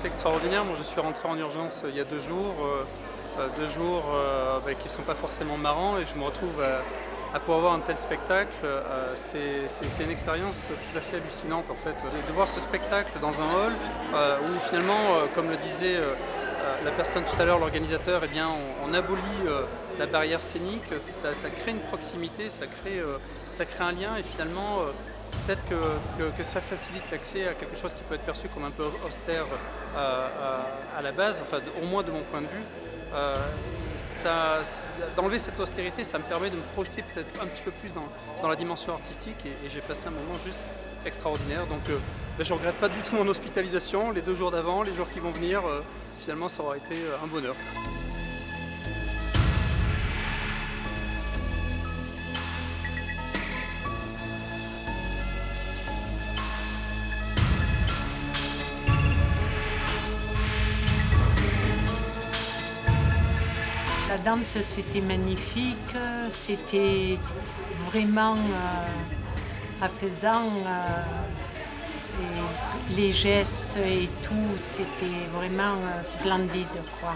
extraordinaire. Moi, je suis rentré en urgence il y a 2 jours, qui ne sont pas forcément marrants, et je me retrouve à pouvoir voir un tel spectacle. C'est une expérience tout à fait hallucinante en fait, de voir ce spectacle dans un hall où finalement, comme le disait la personne tout à l'heure, l'organisateur, eh bien, on abolit la barrière scénique, ça crée une proximité, ça crée un lien, et finalement peut-être que ça facilite l'accès à quelque chose qui peut être perçu comme un peu austère à la base, enfin au moins de mon point de vue. D'enlever cette austérité, ça me permet de me projeter peut-être un petit peu plus dans la dimension artistique, et j'ai passé un moment juste extraordinaire. Donc je ne regrette pas du tout mon hospitalisation, les 2 jours d'avant, les jours qui vont venir, finalement ça aura été un bonheur. La danse, c'était magnifique, c'était vraiment apaisant. Et les gestes et tout, c'était vraiment splendide, quoi.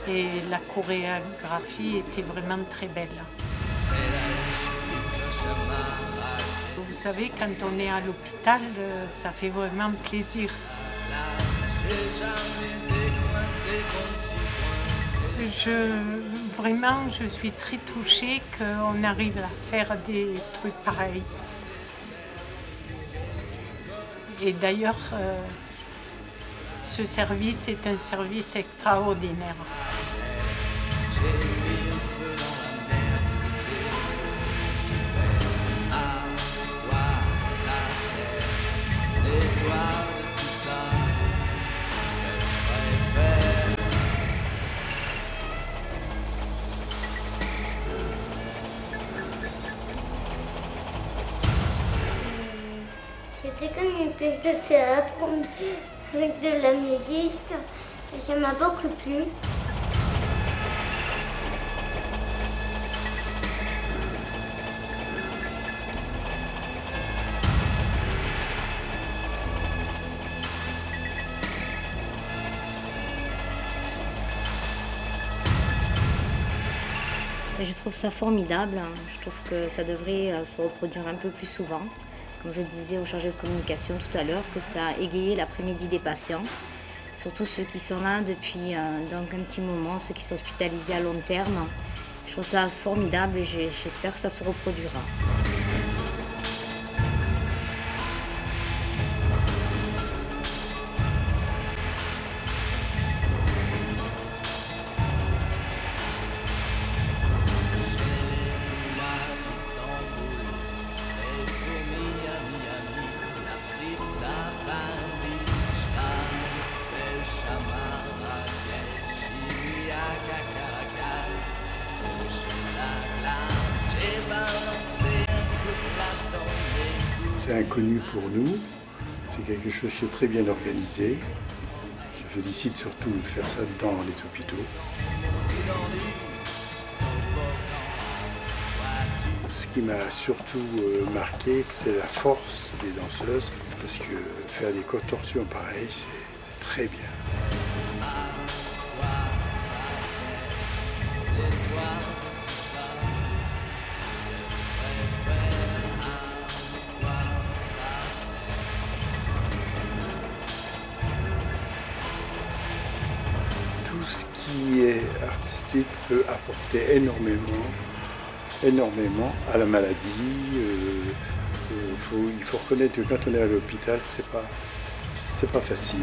Et la chorégraphie était vraiment très belle. Vous savez, quand on est à l'hôpital, ça fait vraiment plaisir. Vraiment, je suis très touchée qu'on arrive à faire des trucs pareils. Et d'ailleurs, ce service est un service extraordinaire. C'était comme une pièce de théâtre avec de la musique, et ça m'a beaucoup plu. Je trouve ça formidable. Je trouve que ça devrait se reproduire un peu plus souvent. Comme je disais au chargé de communication tout à l'heure, que ça a égayé l'après-midi des patients, surtout ceux qui sont là depuis donc un petit moment, ceux qui sont hospitalisés à long terme. Je trouve ça formidable et j'espère que ça se reproduira. C'est inconnu pour nous, c'est quelque chose qui est très bien organisé. Je félicite surtout de faire ça dans les hôpitaux. Ce qui m'a surtout marqué, c'est la force des danseuses, parce que faire des contorsions pareilles, c'est très bien. Tout ce qui est artistique peut apporter énormément à la maladie. Il faut reconnaître que quand on est à l'hôpital, c'est pas facile.